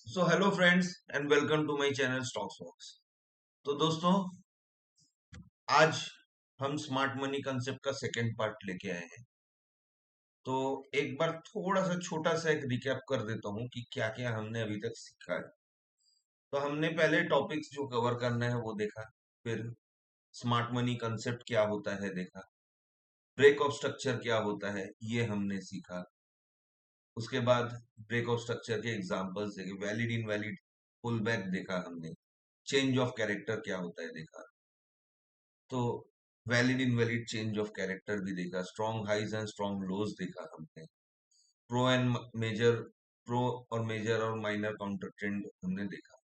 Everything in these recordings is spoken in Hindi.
So hello friends and welcome to my channel stocks box. तो दोस्तों, आज हम स्मार्ट मनी कंसेप्ट का सेकंड पार्ट लेके आए हैं। तो एक बार थोड़ा सा छोटा सा एक रिकैप कर देता हूँ कि क्या क्या हमने अभी तक सीखा है। तो हमने पहले टॉपिक्स जो कवर करना है वो देखा, फिर स्मार्ट मनी कंसेप्ट क्या होता है देखा, ब्रेक ऑफ स्ट्रक्चर क्या होता है ये हमने सीखा। उसके बाद ब्रेक ऑफ स्ट्रक्चर के एग्जांपल्स देखे, वैलिड इनवैलिड पुल बैक देखा हमने, चेंज ऑफ कैरेक्टर क्या होता है देखा। तो valid invalid change of character भी देखा, स्ट्रॉन्ग हाइज एंड स्ट्रॉन्ग लोज देखा हमने, प्रो एंड मेजर, प्रो और मेजर और माइनर काउंटर ट्रेंड हमने देखा,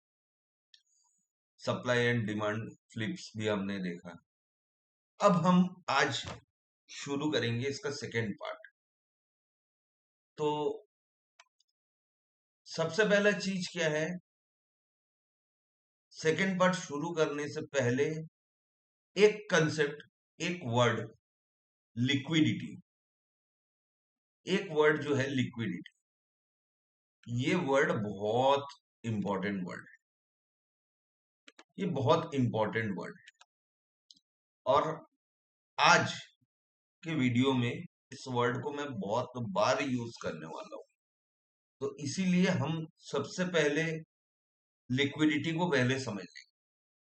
सप्लाई एंड डिमांड फ्लिप्स भी हमने देखा। अब हम आज शुरू करेंगे इसका सेकेंड पार्ट। तो सबसे पहला चीज क्या है, सेकेंड पार्ट शुरू करने से पहले एक कंसेप्ट, एक वर्ड, लिक्विडिटी। एक वर्ड जो है लिक्विडिटी, ये वर्ड बहुत इंपॉर्टेंट वर्ड है। ये बहुत इंपॉर्टेंट वर्ड है और आज के वीडियो में इस वर्ड को मैं बहुत बार यूज करने वाला हूं। तो इसीलिए हम सबसे पहले लिक्विडिटी को पहले समझ लेंगे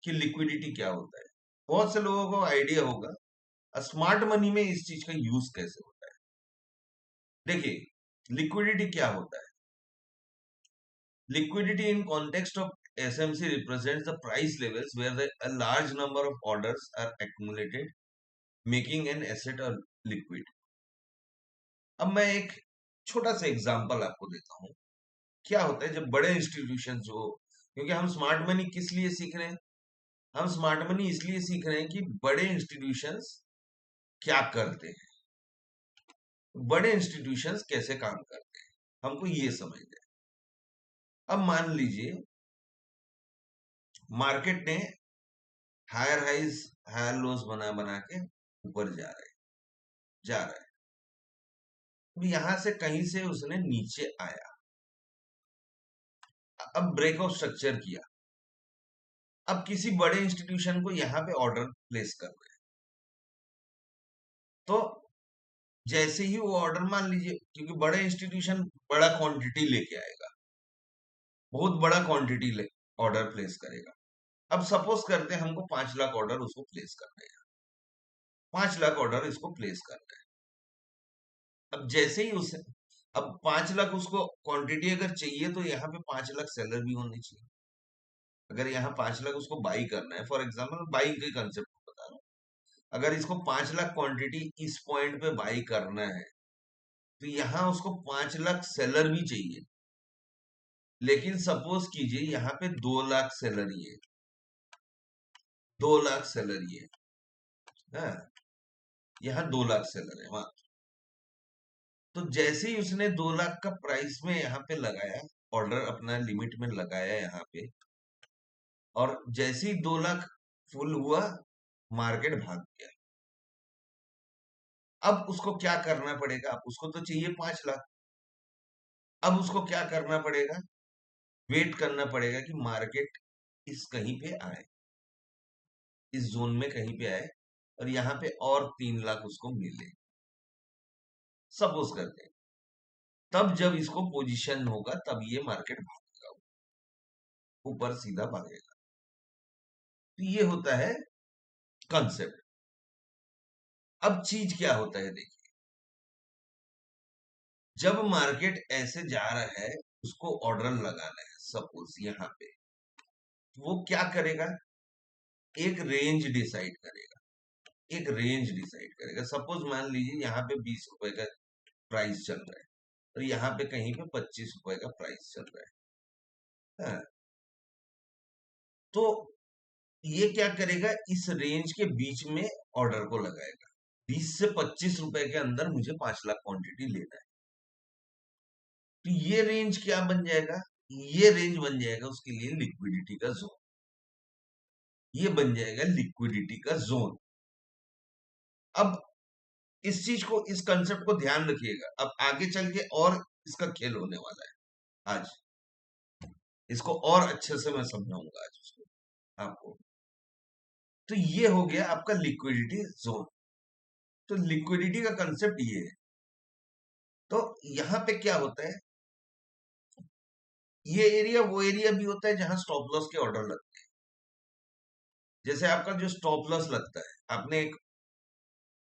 कि लिक्विडिटी क्या होता है। बहुत से लोगों को आइडिया होगा स्मार्ट मनी में इस चीज का यूज कैसे होता है। देखिए, लिक्विडिटी क्या होता है। Liquidity in context of SMC represents the price levels where a large number of orders are accumulated, making an asset or liquid. अब मैं एक छोटा सा एग्जांपल आपको देता हूँ। क्या होता है जब बड़े इंस्टीट्यूशंस हो, क्योंकि हम स्मार्ट मनी किस लिए सीख रहे हैं, हम स्मार्ट मनी इसलिए सीख रहे हैं कि बड़े इंस्टीट्यूशंस क्या करते हैं, बड़े इंस्टीट्यूशंस कैसे काम करते हैं, हमको ये समझना है। अब मान लीजिए मार्केट ने हायर हाइज हायर लोस बना बना के ऊपर जा रहा है। अब यहां से कहीं से उसने नीचे आया, अब ब्रेक ऑफ स्ट्रक्चर किया। अब किसी बड़े इंस्टीट्यूशन को यहाँ पे ऑर्डर प्लेस कर रहे हैं। तो जैसे ही वो ऑर्डर, मान लीजिए, क्योंकि बड़े इंस्टीट्यूशन बड़ा क्वांटिटी लेके आएगा, बहुत बड़ा क्वांटिटी ऑर्डर प्लेस करेगा। अब सपोज करते हैं हमको 5 लाख ऑर्डर उसको प्लेस करना है, 5 लाख ऑर्डर इसको प्लेस करना है। अब जैसे ही उसे, अब 5 लाख उसको क्वांटिटी अगर चाहिए तो यहाँ पे 5 लाख सेलर भी होने चाहिए। अगर यहाँ 5 लाख उसको बाई करना है, फॉर एग्जाम्पल बाइंग के कंसेप्ट बता रहा हूँ, अगर इसको 5 लाख क्वांटिटी इस पॉइंट पे बाई करना है तो यहाँ उसको 5 लाख सेलर भी चाहिए। लेकिन सपोज कीजिए यहाँ पे 2 लाख सेलर ही है, 2 लाख सेलर ही है, यहाँ 2 लाख सेलर है वहां। तो जैसे ही उसने 2 लाख का प्राइस में यहाँ पे लगाया, ऑर्डर अपना लिमिट में लगाया यहाँ पे, और जैसे ही 2 लाख फुल हुआ, मार्केट भाग गया। अब उसको क्या करना पड़ेगा, अब उसको तो चाहिए 5 लाख। अब उसको क्या करना पड़ेगा, वेट करना पड़ेगा कि मार्केट इस कहीं पे आए, इस जोन में कहीं पे आए, और यहाँ पे और 3 लाख उसको मिले, सपोज करते हैं। तब जब इसको पोजीशन होगा तब ये मार्केट भागेगा, ऊपर सीधा भागेगा। तो ये होता है कंसेप्ट। अब चीज क्या होता है, देखिए, जब मार्केट ऐसे जा रहा है, उसको ऑर्डर लगाना है सपोज यहाँ पे, तो वो क्या करेगा, एक रेंज डिसाइड करेगा, एक रेंज डिसाइड करेगा। सपोज मान लीजिए यहाँ पे 20 रुपए का प्राइस चल रहा है और यहाँ पे कहीं पे 25 रुपए का प्राइस चल रहा है, हाँ। तो ये क्या करेगा, इस रेंज के बीच में ऑर्डर को लगाएगा। 20 से 25 रुपए के अंदर मुझे 5 लाख क्वांटिटी लेना है। तो ये रेंज क्या बन जाएगा, ये रेंज बन जाएगा उसके लिए लिक्विडिटी का जोन। ये बन जाएगा लिक्विडिटी का जोन। अब इस चीज को, इस कंसेप्ट को ध्यान रखिएगा, अब आगे चल के और इसका खेल होने वाला है आज। इसको और अच्छे से मैं समझाऊंगा आज उसको आपको। तो ये हो गया आपका लिक्विडिटी जोन। तो लिक्विडिटी का कंसेप्ट ये है। तो यहाँ पे क्या होता है, ये एरिया वो एरिया भी होता है जहां स्टॉप लॉस के ऑर्डर लगते हैं। जैसे आपका जो स्टॉप लॉस लगता है, आपने एक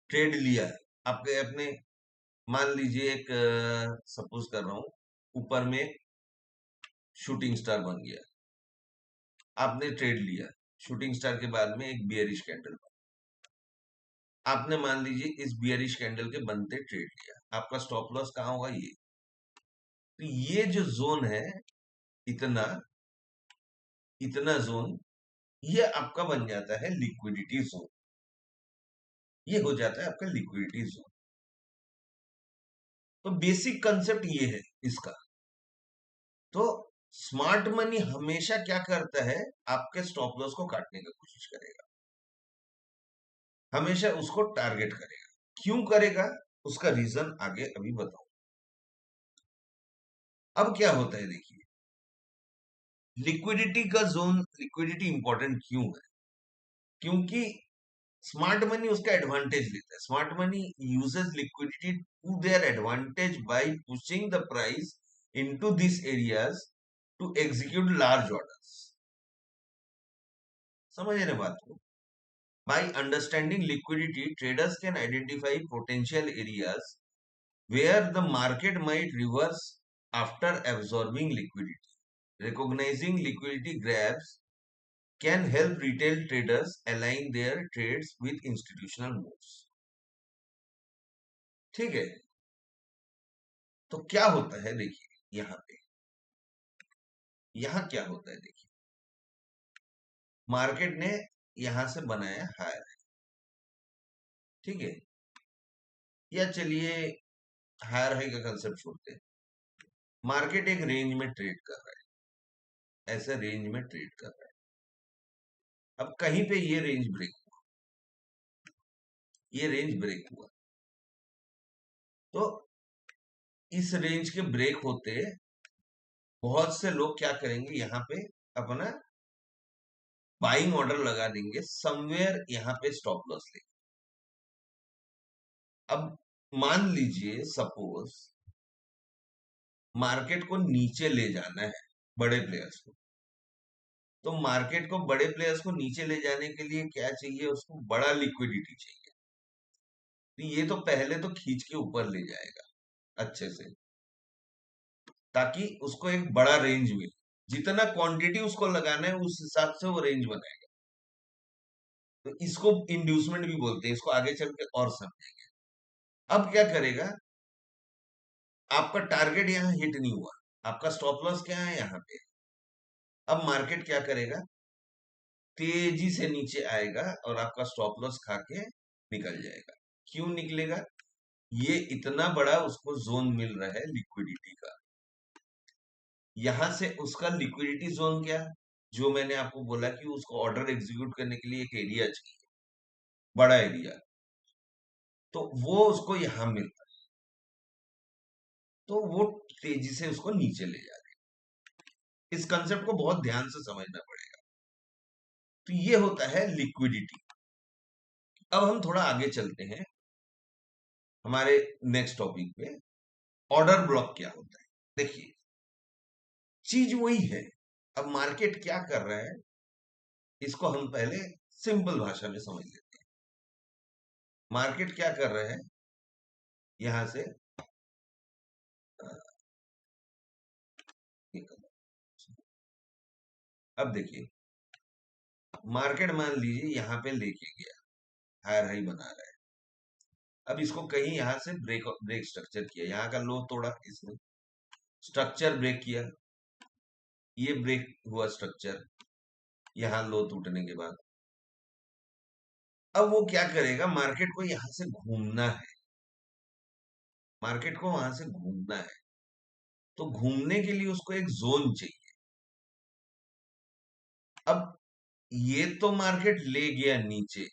ट्रेड लिया है, आपके अपने मान लीजिए एक सपोज कर रहा हूं, ऊपर में शूटिंग स्टार बन गया, आपने ट्रेड लिया, शूटिंग स्टार के बाद में एक बियरिश कैंडल, आपने मान लीजिए इस बियरिश कैंडल के बनते ट्रेड लिया, आपका स्टॉप लॉस कहाँ होगा, ये। तो ये जो जोन है, इतना इतना जोन, ये आपका बन जाता है लिक्विडिटी जोन। ये हो जाता है आपका लिक्विडिटी जोन। तो बेसिक कंसेप्ट ये है इसका। तो स्मार्ट मनी हमेशा क्या करता है, आपके स्टॉप लॉस को काटने की कोशिश करेगा, हमेशा उसको टारगेट करेगा। क्यों करेगा, उसका रीजन आगे अभी बताऊं। अब क्या होता है देखिए, लिक्विडिटी का जोन, लिक्विडिटी इंपॉर्टेंट क्यों है, क्योंकि स्मार्ट मनी उसका एडवांटेज लेता है। Smart money uses liquidity to their advantage by pushing the price into this areas to execute large orders. समझ रहे बात को। By understanding liquidity, traders can identify potential areas where the market might reverse after absorbing liquidity. Recognizing liquidity grabs can help retail traders align their trades with institutional moves. ठीक है। तो क्या होता है देखिए, यहां क्या होता है देखिए, मार्केट ने यहां से बनाया हायर, ठीक है, या चलिए हायर हाई का कंसेप्ट छोड़ते हैं। मार्केट एक रेंज में ट्रेड कर रहा है, ऐसे रेंज में ट्रेड कर रहा है। अब कहीं पे ये रेंज ब्रेक हुआ, ये रेंज ब्रेक हुआ, तो इस रेंज के ब्रेक होते बहुत से लोग क्या करेंगे, यहाँ पे अपना बाइंग ऑर्डर लगा देंगे समवेयर, यहाँ पे स्टॉप लॉस लेंगे। अब मान लीजिए सपोज मार्केट को नीचे ले जाना है बड़े प्लेयर्स को, तो मार्केट को बड़े प्लेयर्स को नीचे ले जाने के लिए क्या चाहिए, उसको बड़ा लिक्विडिटी चाहिए। तो ये तो पहले तो खींच के ऊपर ले जाएगा अच्छे से, ताकि उसको एक बड़ा रेंज मिले, जितना क्वांटिटी उसको लगाना है उस हिसाब से वो रेंज बनाएगा। तो इसको इंड्यूसमेंट भी बोलते हैं, इसको आगे चल के और समझेंगे। अब क्या करेगा, आपका टारगेट यहाँ हिट नहीं हुआ, आपका स्टॉप लॉस क्या है यहाँ पे। अब मार्केट क्या करेगा, तेजी से नीचे आएगा और आपका स्टॉप लॉस खा के निकल जाएगा। क्यों निकलेगा, ये इतना बड़ा उसको जोन मिल रहा है लिक्विडिटी का। यहां से उसका लिक्विडिटी जोन क्या, जो मैंने आपको बोला कि उसको ऑर्डर एग्जीक्यूट करने के लिए एक एरिया चाहिए, बड़ा एरिया, तो वो उसको यहां मिलता है, तो वो तेजी से उसको नीचे ले जा रहे हैं। इस कंसेप्ट को बहुत ध्यान से समझना पड़ेगा। तो ये होता है लिक्विडिटी। अब हम थोड़ा आगे चलते हैं हमारे नेक्स्ट टॉपिक पे, ऑर्डर ब्लॉक क्या होता है। देखिए चीज वही है। अब मार्केट क्या कर रहा है, इसको हम पहले सिंपल भाषा में समझ लेते हैं। मार्केट क्या कर रहा है, यहां से अब देखिए, मार्केट मान लीजिए यहां पे लेके गया, हायर हाई बना रहा है। अब इसको कहीं यहां से ब्रेक ब्रेक स्ट्रक्चर किया, यहाँ का लो तोड़ा, इसने स्ट्रक्चर ब्रेक किया, ये ब्रेक हुआ स्ट्रक्चर यहाँ लो टूटने के बाद। अब वो क्या करेगा, मार्केट को यहां से घूमना है, मार्केट को वहां से घूमना है, तो घूमने के लिए उसको एक जोन चाहिए। अब ये तो मार्केट ले गया नीचे,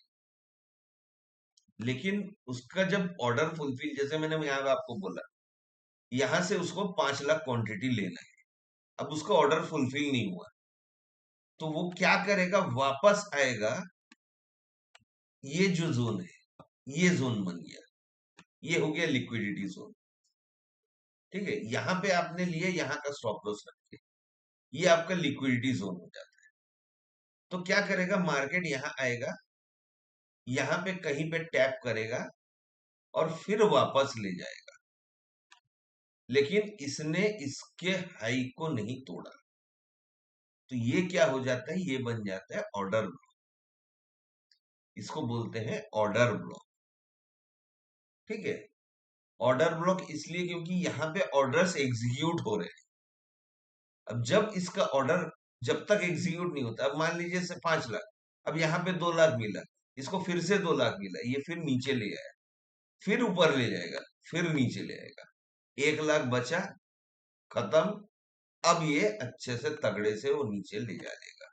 लेकिन उसका जब ऑर्डर फुलफिल, जैसे मैंने यहाँ आपको बोला, यहां से उसको 5 लाख क्वांटिटी लेना है, अब उसका ऑर्डर फुलफिल नहीं हुआ, तो वो क्या करेगा, वापस आएगा। ये जो जोन है, ये जोन बन गया, ये हो गया लिक्विडिटी जोन। ठीक है, यहाँ पे आपने लिए, यहाँ का स्टॉप लॉस रखिए, ये आपका लिक्विडिटी जोन हो जाता है। तो क्या करेगा, मार्केट यहाँ आएगा, यहाँ पे कहीं पे टैप करेगा और फिर वापस ले जाएगा, लेकिन इसने इसके हाई को नहीं तोड़ा। तो ये क्या हो जाता है, ये बन जाता है ऑर्डर ब्लॉक। इसको बोलते हैं ऑर्डर ब्लॉक। ठीक है, ऑर्डर ब्लॉक इसलिए क्योंकि यहाँ पे ऑर्डर्स एग्जीक्यूट हो रहे हैं। अब जब इसका ऑर्डर जब तक एग्जीक्यूट नहीं होता, अब मान लीजिए से 5 लाख, अब यहाँ पे 2 लाख मिला, इसको फिर से 2 लाख मिला, ये फिर नीचे ले आया, फिर ऊपर ले जाएगा, फिर नीचे ले आएगा, 1 लाख बचा, खत्म। अब ये अच्छे से तगड़े से वो नीचे ले जाएगा,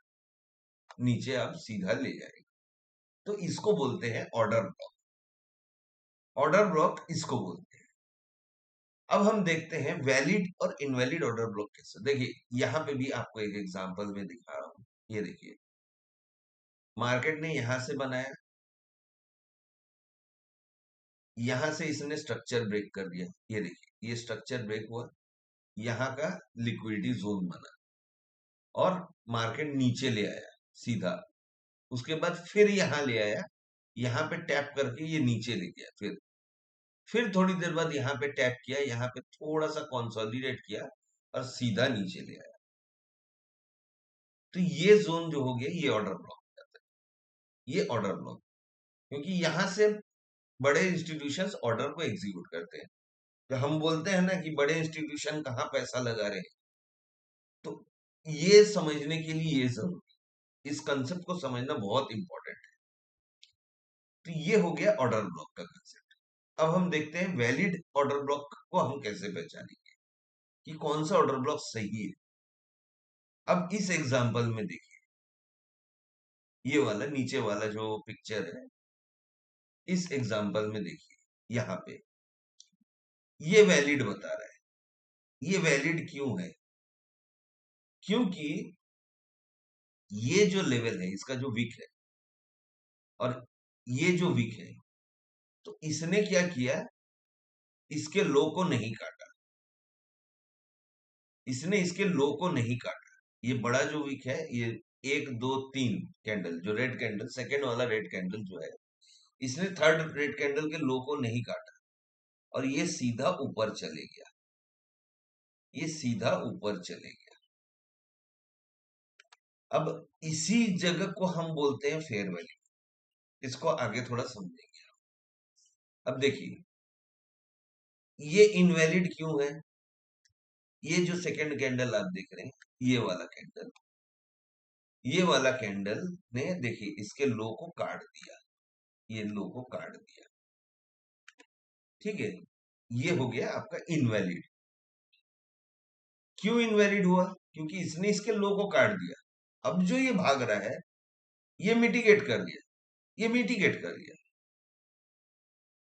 नीचे अब सीधा ले जाएगा। तो इसको बोलते हैं ऑर्डर ब्लॉक। ऑर्डर ब्लॉक इसको बोलते हैं। अब हम देखते हैं वैलिड और इनवैलिड ऑर्डर ब्लॉक कैसे। देखिए, यहां पे भी आपको एक एग्जांपल में दिखा रहा हूं। ये देखिए, मार्केट ने यहां से बनाया, यहां से इसने स्ट्रक्चर ब्रेक कर दिया। ये देखिए, ये स्ट्रक्चर ब्रेक हुआ, यहाँ का लिक्विडिटी जोन बना और मार्केट नीचे ले आया सीधा। उसके बाद फिर यहाँ ले आया, यहाँ पे टैप करके ये नीचे ले गया, फिर थोड़ी देर बाद यहाँ पे टैप किया, यहाँ पे थोड़ा सा कंसोलिडेट किया और सीधा नीचे ले आया। तो ये जोन जो हो गया, ये ऑर्डर ब्लॉक हो जाता है, ये ऑर्डर ब्लॉक। क्योंकि यहां से बड़े इंस्टीट्यूशंस ऑर्डर को एग्जीक्यूट करते हैं। तो हम बोलते हैं ना कि बड़े इंस्टीट्यूशन कहाँ पैसा लगा रहे हैं, तो ये समझने के लिए ये जरूरी, इस कंसेप्ट को समझना बहुत इंपॉर्टेंट है। तो ये हो गया ऑर्डर ब्लॉक का कंसेप्ट। अब हम देखते हैं वैलिड ऑर्डर ब्लॉक को हम कैसे पहचानेंगे कि कौन सा ऑर्डर ब्लॉक सही है। अब इस एग्जांपल में देखिए, ये वाला नीचे वाला जो पिक्चर है, इस एग्जांपल में देखिए, यहाँ पे ये वैलिड बता रहा है। ये वैलिड क्यों है, क्योंकि ये जो लेवल है इसका जो विक है और ये जो विक है, तो इसने क्या किया, इसके लो को नहीं काटा, इसने इसके लो को नहीं काटा। ये बड़ा जो विक है, ये 1 2 3 कैंडल, जो रेड कैंडल, सेकेंड वाला रेड कैंडल जो है, इसने थर्ड रेड कैंडल के लो को नहीं काटा और ये सीधा ऊपर चले गया, ये सीधा ऊपर चले गया। अब इसी जगह को हम बोलते हैं फेयर वैल्यू। इसको आगे थोड़ा समझेंगे। अब देखिए, ये इनवैलिड क्यों है, ये जो सेकंड कैंडल आप देख रहे हैं, ये वाला कैंडल, ये वाला कैंडल ने देखिए इसके लो को काट दिया, ये लो को काट दिया। ठीक है, ये हो गया आपका इनवैलिड। क्यों इनवैलिड हुआ, क्योंकि इसने इसके लो को काट दिया। अब जो ये भाग रहा है, ये मिटिगेट कर दिया, ये मिटिगेट कर दिया।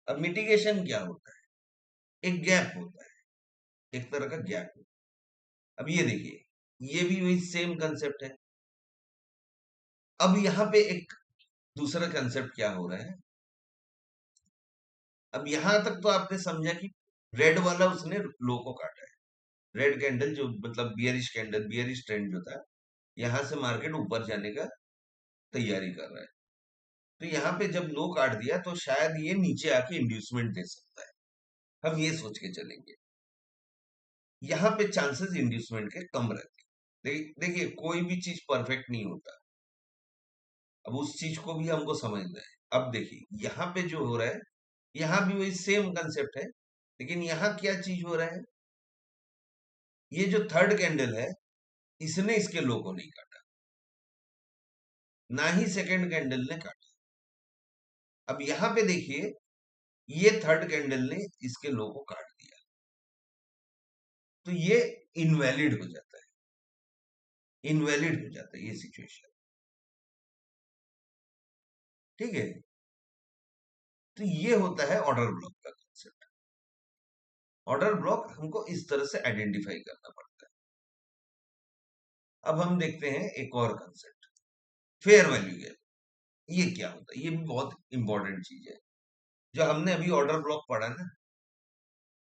अब मिटिगेशन क्या होता है, एक गैप होता है, एक तरह का गैप होता है। अब ये देखिए, ये भी वही सेम कंसेप्ट है। अब यहाँ पे एक दूसरा कंसेप्ट क्या हो रहा है, अब यहां तक तो आपने समझा कि रेड वाला उसने लो को काटा है, रेड कैंडल जो मतलब बियरिश कैंडल, बियरिश ट्रेंड जो था, यहां से मार्केट ऊपर जाने का तैयारी कर रहा है। तो यहाँ पे जब लो काट दिया, तो शायद ये नीचे आके इंड्यूसमेंट दे सकता है, हम ये सोच के चलेंगे। यहाँ पे चांसेस इंड्यूसमेंट के कम रहते हैं। देखिए, कोई भी चीज परफेक्ट नहीं होता, अब उस चीज को भी हमको समझना है। अब देखिए, यहाँ पे जो हो रहा है, यहाँ भी वही सेम कंसेप्ट है, लेकिन यहाँ क्या चीज हो रहा है, ये जो थर्ड कैंडल है, इसने इसके लो को नहीं काटा, ना ही सेकंड कैंडल ने काटा। अब यहाँ पे देखिए, ये थर्ड कैंडल ने इसके लो को काट दिया, तो ये इनवैलिड हो जाता है, इनवैलिड हो जाता है ये सिचुएशन। ठीक है, तो ये होता है ऑर्डर ब्लॉक का कंसेप्ट। ऑर्डर ब्लॉक हमको इस तरह से आइडेंटिफाई करना पड़ता है। अब हम देखते हैं एक और कंसेप्ट, फेयर वैल्यू गैप। ये क्या होता है? ये भी बहुत इंपॉर्टेंट चीज है। जो हमने अभी ऑर्डर ब्लॉक पढ़ा ना,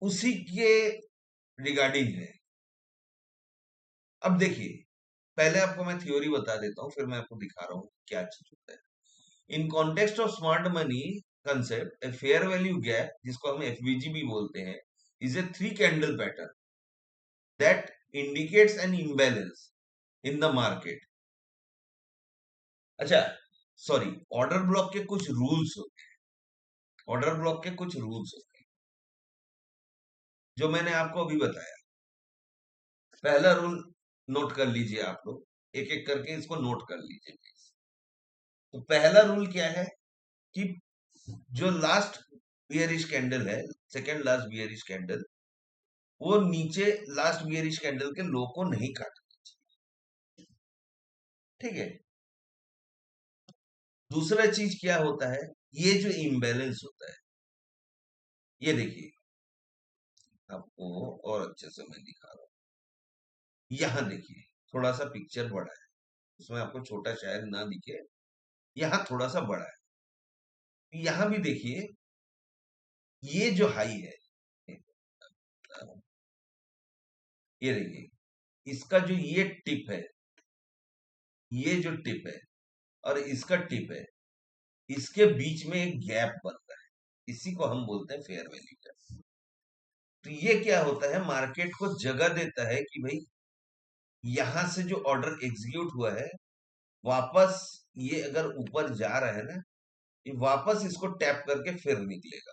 उसी के रिगार्डिंग है। अब देखिए, पहले आपको मैं थ्योरी बता देता हूँ, फिर मैं आपको दिखा रहा हूँ क्या चीज होता है। In context of smart money concept, a fair value gap, जिसको हम एफवीजी भी बोलते हैं, is a three candle pattern that indicates an imbalance in the market. अच्छा, सॉरी, ऑर्डर ब्लॉक के कुछ रूल्स होते हैं। ऑर्डर ब्लॉक के कुछ रूल्स होते हैं जो मैंने आपको अभी बताया। पहला रूल नोट कर लीजिए आप लोग, एक एक करके इसको नोट कर लीजिए प्लीज। तो पहला रूल क्या है कि जो लास्ट बियरिश कैंडल है, सेकेंड लास्ट बियरिश कैंडल, वो नीचे लास्ट बियरिश कैंडल के लो को नहीं काटना चाहिए। ठीक है। दूसरा चीज क्या होता है, ये जो इम्बैलेंस होता है, ये देखिए, आपको और अच्छे से मैं दिखा रहा हूं। यहां देखिए, थोड़ा सा पिक्चर बड़ा है, उसमें आपको छोटा शायद ना दिखे, यहां थोड़ा सा बड़ा है। यहां भी देखिए, ये जो हाई है, ये देखिए, इसका जो ये टिप है, ये जो टिप है और इसका टिप है, इसके बीच में एक गैप बनता है। इसी को हम बोलते हैं फेयर वैल्यू गैप। तो ये क्या होता है, मार्केट को जगह देता है कि भाई यहां से जो ऑर्डर एग्जीक्यूट हुआ है, वापस ये अगर ऊपर जा रहा है ना, ये वापस इसको टैप करके फिर निकलेगा।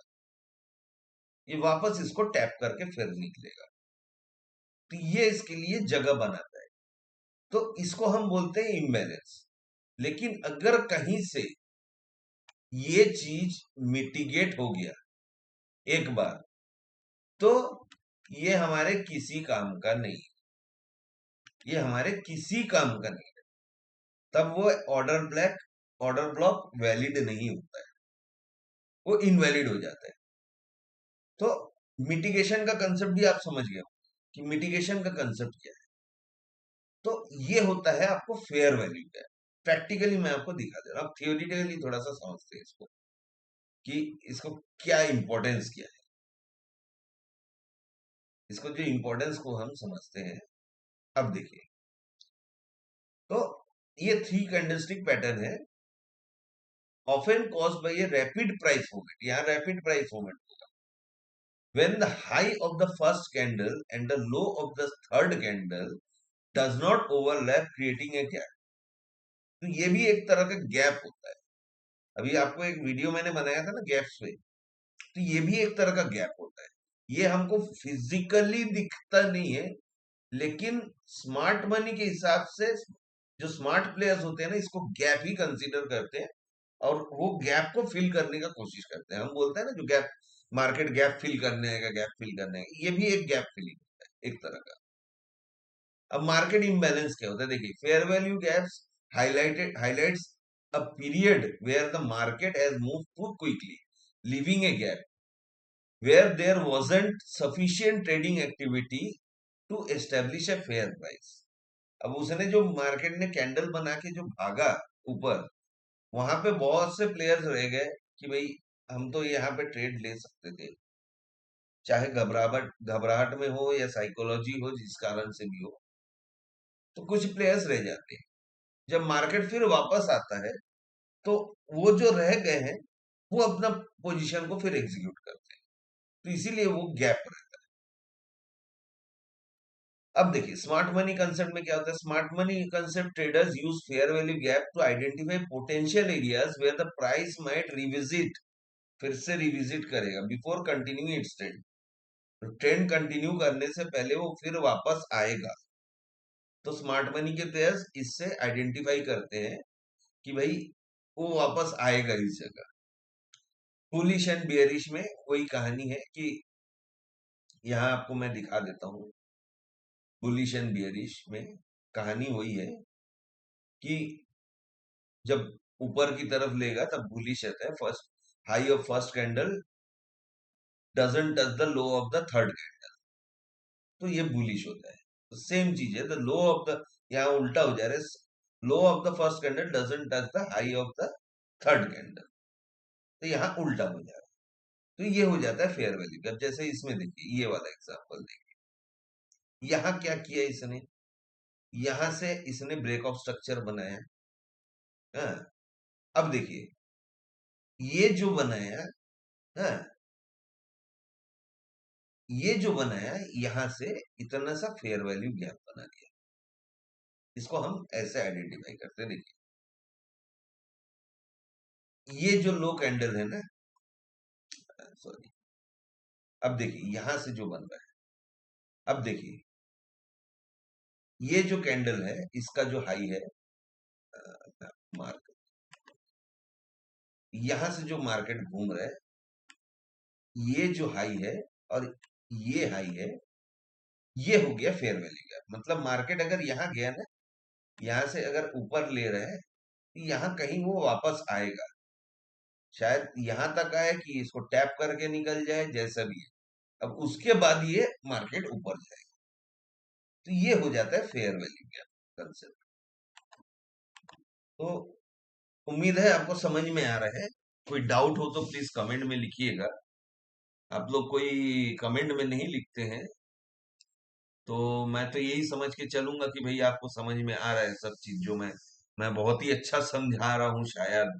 ये वापस इसको टैप करके फिर निकलेगा। तो ये इसके लिए जगह बनाता है। तो इसको हम बोलते हैं इम्बैलेंस। लेकिन अगर कहीं से ये चीज मिटिगेट हो गया एक बार, तो ये हमारे किसी काम का नहीं, ये हमारे किसी काम का नहीं है। तब वो ऑर्डर ब्लॉक वैलिड नहीं होता है, वो इनवैलिड हो जाता है। तो मिटिगेशन का कंसेप्ट भी आप समझ गए हो कि मिटिगेशन का कंसेप्ट क्या है। तो ये होता है आपको फेयर वैल्यू का। प्रैक्टिकली मैं आपको दिखा दे रहा हूँ, थियोरिटिकली थोड़ा सा समझते हैं इसको कि इसको क्या इंपॉर्टेंस क्या है। इसको जो इंपॉर्टेंस को हम समझते हैं। अब देखिए, तो ये थ्री कैंडलस्टिक पैटर्न है, often caused by a rapid price movement. यहाँ रैपिड प्राइस मूवमेंट होगा when the high of the first candle and the low of the third candle does not overlap, creating a gap। तो ये भी एक तरह का गैप होता है। अभी आपको एक वीडियो मैंने बनाया था ना गैप्स पे, तो ये भी एक तरह का गैप होता है। ये हमको फिजिकली दिखता नहीं है, लेकिन स्मार्ट मनी के हिसाब से जो स्मार्ट प्लेयर्स होते हैं ना, इसको गैप ही कंसीडर करते हैं और वो गैप को फिल करने का कोशिश करते हैं। हम बोलते हैं ना, जो गैप, मार्केट गैप फिल करने का, गैप फिल करने का, ये भी एक गैप फिलिंग होता है एक तरह का। अब मार्केट इम्बैलेंस क्या होता है, देखिए, fair value gaps highlights a period where the market has moved too quickly, leaving a gap where there wasn't sufficient trading activity to establish a fair price। अब उसने जो मार्केट ने कैंडल बना के जो भागा ऊपर, वहां पे बहुत से प्लेयर्स रह गए कि भाई हम तो यहाँ पे ट्रेड ले सकते थे, चाहे घबराहट घबराहट में हो या साइकोलॉजी हो, जिस कारण से भी हो। तो कुछ प्लेयर्स रह जाते हैं। जब मार्केट फिर वापस आता है, तो वो जो रह गए हैं, वो अपना पोजीशन को फिर एग्जीक्यूट करते हैं। तो इसीलिए वो गैप रहता है। अब देखिए, स्मार्ट मनी कंसेप्ट में क्या होता है। Smart money concept, traders use fair value gap to identify potential areas where the price might revisit, फिर से रिविजिट करेगा बिफोर कंटिन्यूइंग इट्स ट्रेंड। तो ट्रेंड कंटिन्यू करने से पहले वो फिर वापस आएगा। तो स्मार्ट मनी के प्लेयर्स इससे आइडेंटिफाई करते हैं कि भाई वो वापस आएगा इस जगह। बुलिश एंड बियरिश में वही कहानी है कि यहाँ आपको मैं दिखा देता हूँ। बुलिश एंड बियरिश में कहानी वही है कि जब ऊपर की तरफ लेगा तब बुलिश रहता है। First high of first candle doesn't touch the low of the third candle, तो ये बुलिश होता है। तो सेम चीज है, द लो ऑफ द, यहाँ उल्टा हो जा रहा है, low of the first candle doesn't touch the high of the third candle, तो यहाँ उल्टा हो जा रहा है। तो ये हो जाता है फेयर वैल्यू गैप। जैसे इसमें देखिए, ये वाला एग्जांपल देखिए, यहाँ क्या किया इसने, यहां से इसने ब्रेक ऑफ स्ट्रक्चर बनाया। हाँ, अब देखिए ये जो बनाया, हाँ, ये जो बनाया यहां से इतना सा फेयर वैल्यू गैप बना दिया। इसको हम ऐसे आइडेंटिफाई करते हैं। देखिए ये जो लो कैंडल है ना, सॉरी, अब देखिए यहां से जो बन रहा है, अब देखिए ये जो कैंडल है इसका जो हाई है, मार्केट, यहां से जो मार्केट घूम रहा है, ये जो हाई है और ये हाई है, ये हो गया फेयर वैल्यू गैप। मतलब मार्केट अगर यहाँ गया ना, यहाँ से अगर ऊपर ले रहे हैं, तो यहाँ कहीं वो वापस आएगा, शायद यहाँ तक आए कि इसको टैप करके निकल जाए, जैसा भी है। अब उसके बाद ये मार्केट ऊपर जाए, तो ये हो जाता है फेयर वैल्यू गैप कंसेप्ट। तो उम्मीद है आपको समझ में आ रहा है। कोई डाउट हो तो प्लीज कमेंट में लिखिएगा। आप लोग कोई कमेंट में नहीं लिखते हैं, तो मैं तो यही समझ के चलूंगा कि भाई आपको समझ में आ रहा है सब चीज, जो मैं बहुत ही अच्छा समझा रहा हूँ शायद।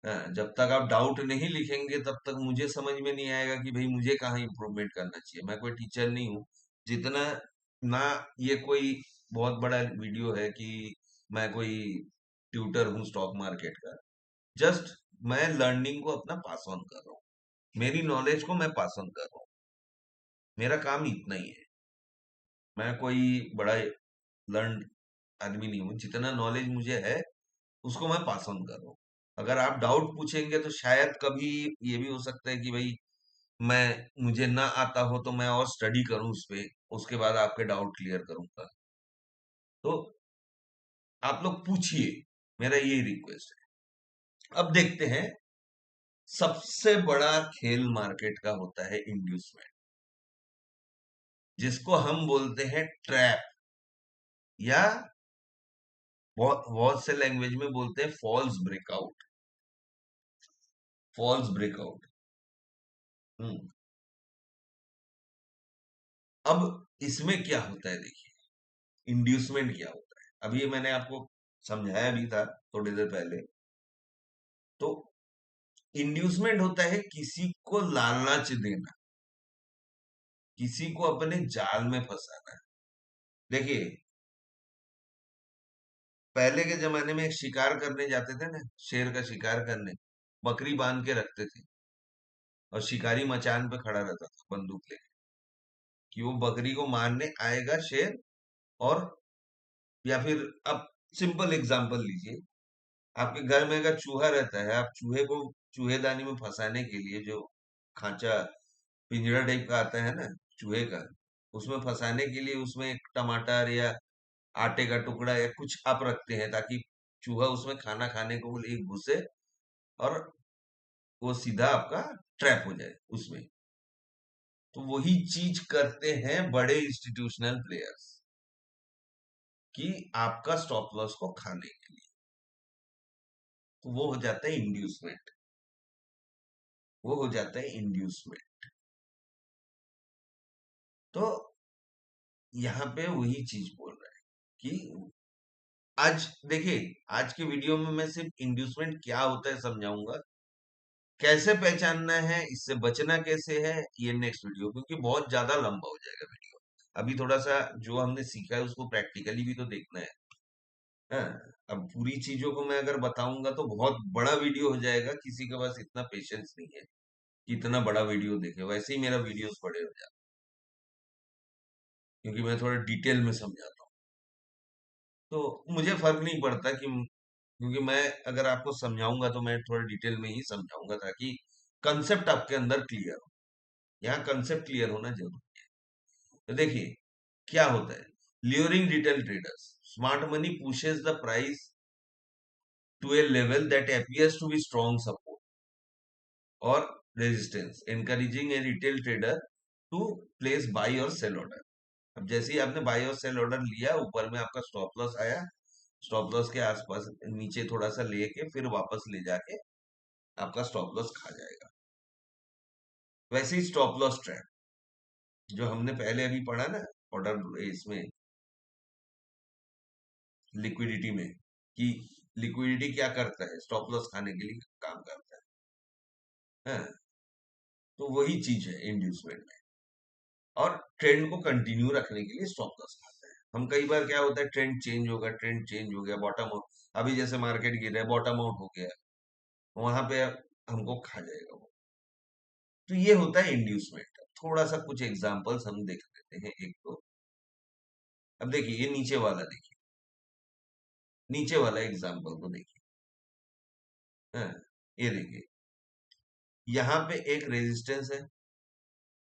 हाँ, जब तक आप डाउट नहीं लिखेंगे तब तक मुझे समझ में नहीं आएगा कि भाई मुझे कहाँ इम्प्रूवमेंट करना चाहिए। मैं कोई टीचर नहीं हूँ, जितना ना ये कोई बहुत बड़ा वीडियो है कि मैं कोई ट्यूटर हूँ स्टॉक मार्केट का। जस्ट मैं लर्निंग को अपना पास ऑन कर रहा हूँ, मेरी नॉलेज को मैं पास ऑन कर रहा हूँ। मेरा काम इतना ही है। मैं कोई बड़ा लर्न आदमी नहीं हूँ, जितना नॉलेज मुझे है उसको मैं पास ऑन कर रहा हूँ। अगर आप डाउट पूछेंगे तो शायद कभी ये भी हो सकता है कि भाई मैं मुझे ना आता हो तो मैं और स्टडी करूं उस पे, उसके बाद आपके डाउट क्लियर करूंगा। तो आप लोग पूछिए, मेरा यही रिक्वेस्ट है। अब देखते हैं, सबसे बड़ा खेल मार्केट का होता है इंड्यूसमेंट, जिसको हम बोलते हैं ट्रैप, या बहुत बहुत से लैंग्वेज में बोलते हैं false breakout. False breakout. Hmm. अब इसमें क्या होता है देखिए, इंड्यूसमेंट क्या होता है, अभी ये मैंने आपको समझाया भी था थोड़ी देर पहले। तो इंड्यूसमेंट होता है किसी को लालच देना, किसी को अपने जाल में फंसाना। देखिए पहले के जमाने में एक शिकार करने जाते थे ना, शेर का शिकार करने, बकरी बांध के रखते थे और शिकारी मचान पे खड़ा रहता था बंदूक लेके, कि वो बकरी को मारने आएगा शेर। और या फिर अब सिंपल एग्जांपल लीजिए, आपके घर में अगर चूहा रहता है, आप चूहे को चूहेदानी में फंसाने के लिए जो खांचा पिंजरा टाइप का आता है ना चूहे का, उसमें फंसाने के लिए उसमें एक टमाटर या आटे का टुकड़ा या कुछ आप रखते हैं, ताकि चूहा उसमें खाना खाने को लिए घुसे और वो सीधा आपका ट्रैप हो जाए उसमें। तो वही चीज करते हैं बड़े इंस्टीट्यूशनल प्लेयर्स, कि आपका स्टॉप लॉस को खाने के लिए। तो वो हो जाता है इंड्यूसमेंट, वो हो जाता है इंड्यूसमेंट। तो यहाँ पे वही चीज बोल रहा है कि आज देखिए, आज के वीडियो में मैं सिर्फ इंड्यूसमेंट क्या होता है समझाऊंगा, कैसे पहचानना है, इससे बचना कैसे है, ये नेक्स्ट वीडियो, क्योंकि बहुत ज्यादा लंबा हो जाएगा वीडियो। अभी थोड़ा सा जो हमने सीखा है उसको प्रैक्टिकली भी तो देखना है। हाँ, अब पूरी चीजों को मैं अगर बताऊंगा तो बहुत बड़ा वीडियो हो जाएगा, किसी के पास इतना पेशेंस नहीं है कि इतना बड़ा वीडियो देखे। वैसे ही मेरा वीडियोस बड़े हो जाते हैं, क्योंकि मैं थोड़ा डिटेल में समझाता हूँ। तो मुझे फर्क नहीं पड़ता कि, क्योंकि मैं अगर आपको समझाऊंगा तो मैं थोड़ा डिटेल में ही समझाऊंगा, ताकि कंसेप्ट आपके अंदर क्लियर हो। यहाँ कंसेप्ट क्लियर होना जरूरी है। तो देखिए क्या होता है, luring retail traders, smart money pushes the price to a level that appears to be strong support or resistance, encouraging a retail trader to place buy or sell order. अब जैसे ही आपने बाय और सेल ऑर्डर लिया, ऊपर में आपका स्टॉप लॉस आया, स्टॉप लॉस के आसपास नीचे थोड़ा सा लेके फिर वापस ले जाके आपका स्टॉप लॉस खा जाएगा। वैसे ही स्टॉप लॉस ट्रैप जो हमने पहले अभी पढ़ा ना, ऑर्डर इसमें लिक्विडिटी में, कि लिक्विडिटी क्या करता है, स्टॉप लॉस खाने के लिए काम करता है। हाँ, तो वही चीज है इंड्यूसमेंट में। और ट्रेंड को कंटिन्यू रखने के लिए स्टॉप लॉस खाता है। हम कई बार क्या होता है, ट्रेंड चेंज होगा, ट्रेंड चेंज हो गया, बॉटम आउट, अभी जैसे मार्केट गिर रहा है, बॉटम आउट हो गया, वहां पे हमको खा जाएगा वो। तो ये होता है इंड्यूसमेंट। थोड़ा सा कुछ एग्जांपल्स हम देख लेते हैं एक तो। अब देखिए ये नीचे वाला देखिए, नीचे वाला एग्जांपल को देखिए। हाँ, ये देखिए, यहाँ पे एक रेजिस्टेंस है,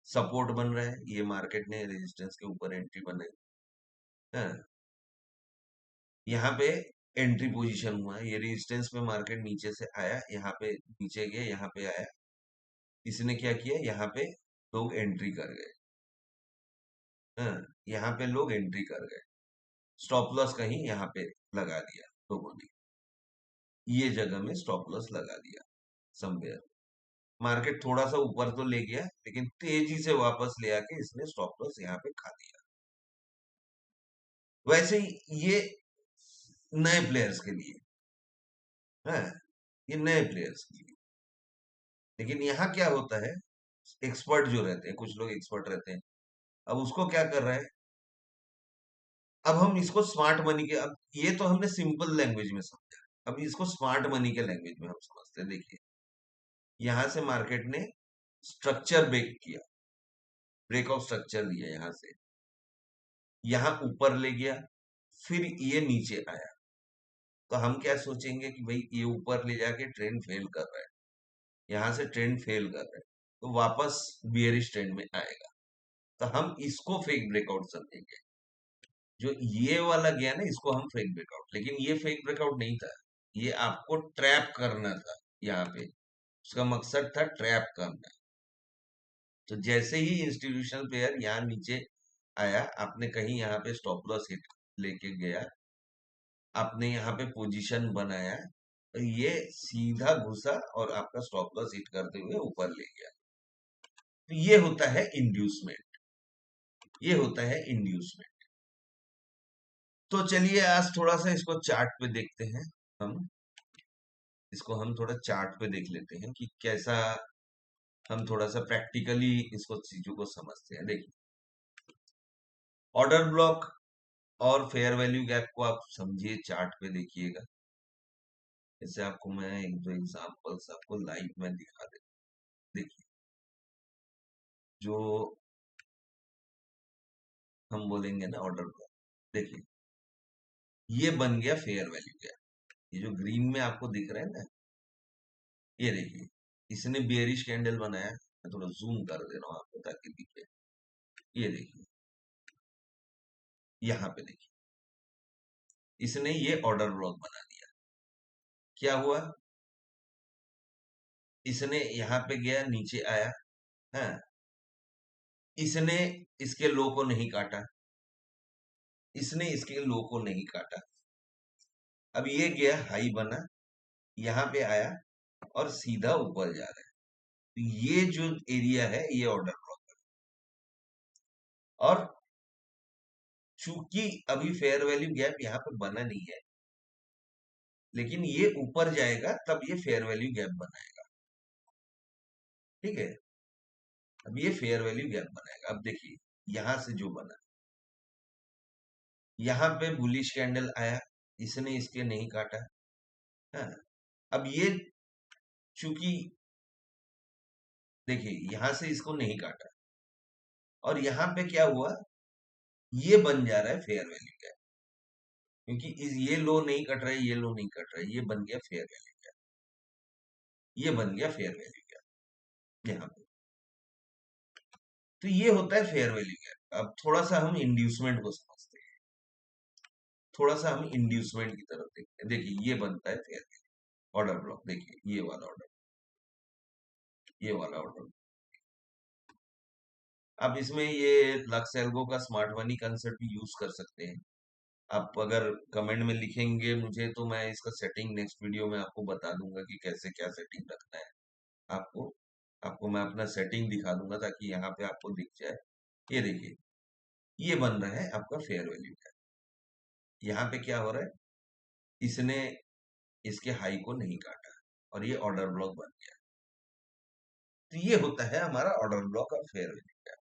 सपोर्ट बन रहा है, ये मार्केट ने रेजिस्टेंस के ऊपर एंट्री बनाई। हाँ, यहाँ पे एंट्री पोजीशन हुआ है, ये रेजिस्टेंस पे मार्केट नीचे से आया, यहाँ पे नीचे गया, यहाँ पे आया, इसने क्या किया, यहाँ पे लोग एंट्री कर गए। हाँ, यहाँ पे लोग एंट्री कर गए, स्टॉप लॉस कहीं यहाँ पे लगा दिया लोगों ने, ये जगह में स्टॉप लॉस लगा दिया समवेयर। मार्केट थोड़ा सा ऊपर तो ले गया, लेकिन तेजी से वापस ले आके इसने स्टॉप लॉस यहाँ पे खा दिया। वैसे ही ये नए प्लेयर्स के लिए है, ये नए प्लेयर्स के लिए। लेकिन यहाँ क्या होता है, एक्सपर्ट जो रहते हैं, कुछ लोग एक्सपर्ट रहते हैं, अब उसको क्या कर रहा है, अब हम इसको स्मार्ट मनी के, अब ये तो हमने सिंपल लैंग्वेज में समझा, अब इसको स्मार्ट मनी के लैंग्वेज में हम समझते हैं। देखिए यहां से मार्केट ने स्ट्रक्चर ब्रेक किया, ब्रेक ऑफ स्ट्रक्चर दिया, यहां से यहां ऊपर ले गया, फिर ये नीचे आया, तो हम क्या सोचेंगे कि भाई ये ऊपर ले जाके ट्रेंड फेल कर रहा है, यहां से ट्रेंड फेल कर रहा है, तो वापस बियरिश ट्रेंड में आएगा, तो हम इसको फेक ब्रेकआउट समझेंगे। जो ये वाला गया ना, इसको हम फेक ब्रेकआउट, लेकिन ये फेक ब्रेकआउट नहीं था, ये आपको ट्रैप करना था, यहाँ पे उसका मकसद था ट्रैप करना। तो जैसे ही इंस्टीट्यूशनल प्लेयर यहाँ नीचे आया, आपने कहीं यहाँ पे स्टॉप लॉस हिट लेके गया, आपने यहाँ पे पोजीशन बनाया, तो ये सीधा घुसा और आपका स्टॉप लॉस हिट करते हुए ऊपर ले गया। तो ये होता है इंड्यूसमेंट, ये होता है इंड्यूसमेंट। तो चलिए आज थोड़ा सा इसको चार्ट पे देखते हैं, हम इसको हम थोड़ा चार्ट पे देख लेते हैं कि कैसा, हम थोड़ा सा प्रैक्टिकली इसको चीजों को समझते हैं। देखिए ऑर्डर ब्लॉक और फेयर वैल्यू गैप को आप समझिए, चार्ट पे देखिएगा। जैसे आपको मैं एक दो एग्जांपल्स आपको लाइव में दिखा दे। देखिए जो हम बोलेंगे ना ऑर्डर ब्लॉक, देखिए ये बन गया फेयर वैल्यू गैप, ये जो ग्रीन में आपको दिख रहा है ना, ये देखिए इसने बेयरिश कैंडल बनाया, मैं थोड़ा जूम कर दे रहा हूँ आपको ताकि दिखे। ये देखिए यहाँ पे देखिए, इसने ये ऑर्डर ब्लॉक बना दिया। क्या हुआ, इसने यहाँ पे गया, नीचे आया, है, इसने इसके लो को नहीं काटा, इसने इसके लो को नहीं काटा, अब ये गया हाई बना, यहाँ पे आया और सीधा ऊपर जा रहा है, तो ये जो एरिया है ये ऑर्डर ब्लॉक है। और चूंकि अभी फेयर वैल्यू गैप यहाँ पे बना नहीं है, लेकिन ये ऊपर जाएगा तब ये फेयर वैल्यू गैप बनाएगा, ठीक है। अब ये फेयर वैल्यू गैप बनाएगा। अब देखिए यहां से जो बना, यहाँ पे बुलिश कैंडल आया, इसने इसके नहीं काटा, है। अब ये चूंकि देखिए यहां से इसको नहीं काटा, और यहाँ पे क्या हुआ, ये बन जा रहा है फेयर वैल्यू गैप, क्योंकि ये लो नहीं कट रहा है, ये लो नहीं कट रहा है, ये बन गया फेयर वैल्यू गैप, ये बन गया फेयर वैल्यू गैप यहाँ पे। तो ये होता है फेयर वैल्यू गैप। अब थोड़ा सा हम इंड्यूसमेंट को समझते हैं, थोड़ा सा हम इंड्यूसमेंट की तरफ देखते हैं। देखिए ये बनता है फेयर वैल्यू ऑर्डर ब्लॉक, देखिए ये वाला ऑर्डर, ये वाला ऑर्डर, आप इसमें ये लक्स एल्गो का स्मार्ट मनी कंसेप्ट भी यूज कर सकते हैं। आप अगर कमेंट में लिखेंगे मुझे तो मैं इसका सेटिंग नेक्स्ट वीडियो में आपको बता दूंगा कि कैसे क्या सेटिंग रखना है आपको। आपको मैं अपना सेटिंग दिखा दूंगा ताकि यहाँ पे आपको दिख जाए। ये देखिए, ये बन रहा है आपका फेयर वैल्यू का। यहाँ पे क्या हो रहा है, इसने इसके हाई को नहीं काटा और ये ऑर्डर ब्लॉक बन गया। तो ये होता है हमारा ऑर्डर ब्लॉक और फेयर वैल्यू का।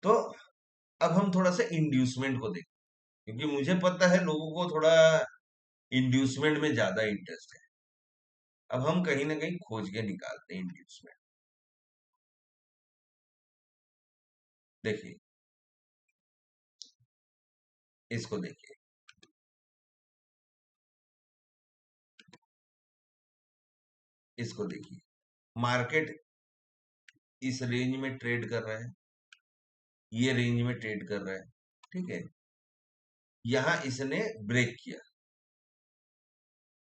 तो अब हम थोड़ा सा इंड्यूसमेंट को देखें, क्योंकि मुझे पता है लोगों को थोड़ा इंड्यूसमेंट में ज्यादा इंटरेस्ट है। अब हम कहीं ना कहीं खोज के निकालते हैं इंड्यूसमेंट। देखिए, इसको देखिए, इसको देखिए, मार्केट इस रेंज में ट्रेड कर रहा है, ये रेंज में ट्रेड कर रहा है, ठीक है। यहां इसने ब्रेक किया,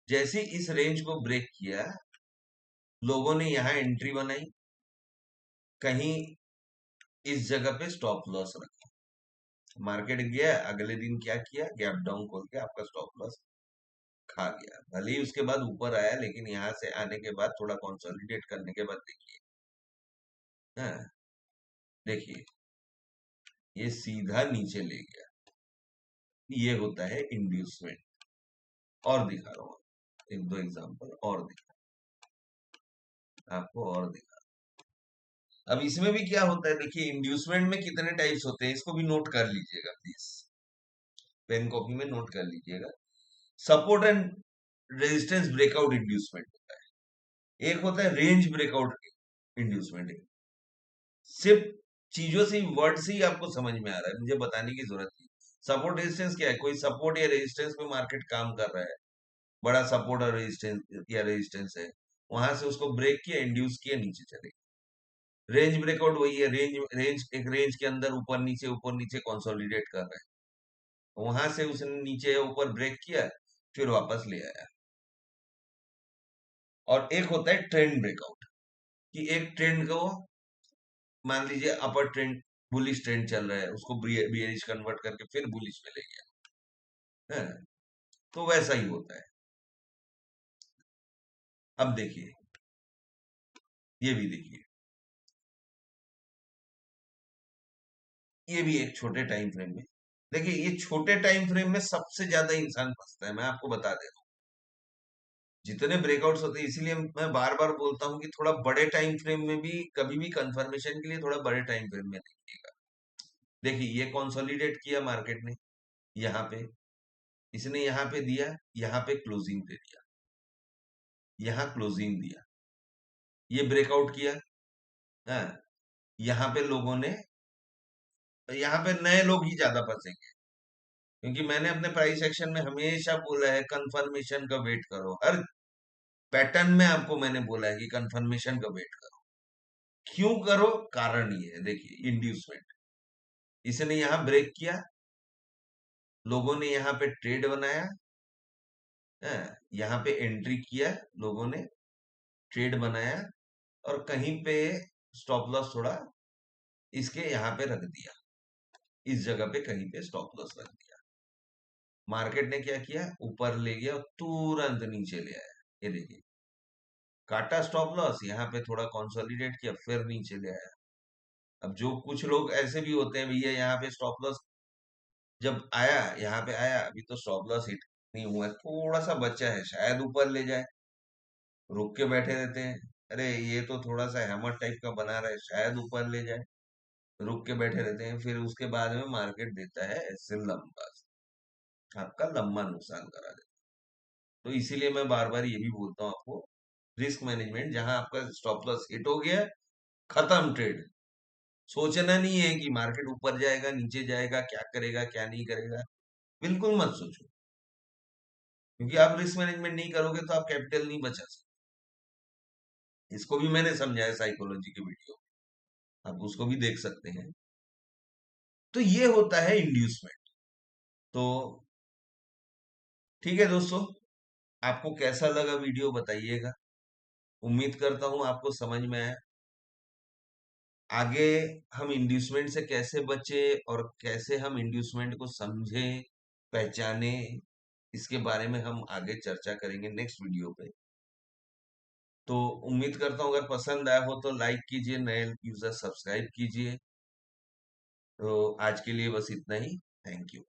जैसे इस रेंज को ब्रेक किया, लोगों ने यहां एंट्री बनाई, कहीं इस जगह पे स्टॉप लॉस रखा। मार्केट गया, अगले दिन क्या किया, गैप डाउन खोल के आपका स्टॉप लॉस खा गया। भले ही उसके बाद ऊपर आया, लेकिन यहां से आने के बाद थोड़ा कंसोलिडेट करने के बाद देखिए, हाँ, देखिए, ये सीधा नीचे ले गया। ये होता है इंड्यूसमेंट। और दिखा रहा हूँ, एक दो एग्जांपल और दिखा, आपको और दिखा। अब इसमें भी क्या होता है, देखिए इंड्यूसमेंट में कितने टाइप्स होते हैं, इसको भी नोट कर लीजिएगा प्लीज, पेन कॉपी में नोट कर लीजिएगा। Support and resistance breakout inducement होता है, एक होता है रेंज ब्रेकआउट इंड्यूसमेंट। सिर्फ चीजों से, वर्ड से ही आपको समझ में आ रहा है, मुझे बताने की जरूरत नहीं। सपोर्ट रेजिस्टेंस क्या है, कोई सपोर्ट या रेजिस्टेंस पे मार्केट काम कर रहा है, बड़ा सपोर्ट और रेजिस्टेंस या रेजिस्टेंस है, वहां से उसको ब्रेक किया, इंड्यूस किया, नीचे चले। रेंज ब्रेकआउट वही है, रेंज रेंज एक रेंज के अंदर ऊपर नीचे कंसोलिडेट कर रहा है, वहां से उसने नीचे या ऊपर ब्रेक किया, फिर वापस ले आया। और एक होता है ट्रेंड ब्रेकआउट, कि एक ट्रेंड को, मान लीजिए अपर ट्रेंड, बुलिश ट्रेंड चल रहा है, उसको बियरिश कन्वर्ट करके फिर बुलिश में ले गया है। तो वैसा ही होता है। अब देखिए, ये भी देखिए, ये भी एक छोटे टाइम फ्रेम में। देखिए, ये छोटे टाइम फ्रेम में सबसे ज्यादा इंसान फंसता है, मैं आपको बता दे रहा हूँ। जितने ब्रेकआउट्स होते हैं, इसीलिए मैं बार बार बोलता हूँ कि थोड़ा बड़े टाइम फ्रेम में भी कभी भी कंफर्मेशन के लिए थोड़ा बड़े टाइम फ्रेम में देखिएगा। देखिए, ये कंसोलिडेट किया मार्केट ने, यहाँ पे इसने यहाँ पे दिया, यहाँ पे क्लोजिंग दे दिया, यहाँ क्लोजिंग दिया, ये ब्रेकआउट किया, हाँ, यहाँ पे लोगों ने, यहाँ पे नए लोग ही ज्यादा फंसेंगे, क्योंकि मैंने अपने प्राइस एक्शन में हमेशा बोला है कंफर्मेशन का वेट करो। हर पैटर्न में आपको मैंने बोला है कि कंफर्मेशन का वेट करो। क्यों करो, कारण ये है, देखिए इंड्यूसमेंट, इसने यहाँ ब्रेक किया, लोगों ने यहाँ पे ट्रेड बनाया, यहाँ पे एंट्री किया, लोगों ने ट्रेड बनाया, और कहीं पे स्टॉप लॉस थोड़ा इसके यहाँ पे रख दिया, इस जगह पे कहीं पे स्टॉप लॉस रख दिया। मार्केट ने क्या किया, ऊपर ले गया और तुरंत नीचे ले आया। ये देखिए, काटा स्टॉप लॉस, यहाँ पे थोड़ा कंसोलिडेट किया, फिर नीचे ले आया। अब जो कुछ लोग ऐसे भी होते हैं, भैया यहाँ पे स्टॉप लॉस जब आया, यहाँ पे आया, अभी तो स्टॉप लॉस हिट नहीं हुआ है, थोड़ा सा बचा है, शायद ऊपर ले जाए, रुक के बैठे रहते हैं। अरे ये तो थोड़ा सा हैमर टाइप का बना रहा है, शायद ऊपर ले जाए, रुक के बैठे रहते हैं, फिर उसके बाद में मार्केट देता है ऐसे लंबा, आपका लंबा नुकसान करा देता है। तो इसीलिए मैं बार बार ये भी बोलता हूँ आपको, रिस्क मैनेजमेंट, जहां आपका स्टॉप लॉस हिट हो गया, खत्म ट्रेड। सोचना नहीं है कि मार्केट ऊपर जाएगा, नीचे जाएगा, क्या करेगा, क्या नहीं करेगा, बिल्कुल मत सोचो, क्योंकि आप रिस्क मैनेजमेंट नहीं करोगे तो आप कैपिटल नहीं बचा सकते। इसको भी मैंने समझाया साइकोलॉजी के वीडियो, आप उसको भी देख सकते हैं। तो ये होता है इंड्यूसमेंट। तो ठीक है दोस्तों, आपको कैसा लगा वीडियो बताइएगा। उम्मीद करता हूं आपको समझ में आया। आगे हम इंड्यूसमेंट से कैसे बचे और कैसे हम इंड्यूसमेंट को समझे, पहचाने, इसके बारे में हम आगे चर्चा करेंगे नेक्स्ट वीडियो पे। तो उम्मीद करता हूँ अगर पसंद आया हो तो लाइक कीजिए, नए यूजर सब्सक्राइब कीजिए। तो आज के लिए बस इतना ही। Thank you.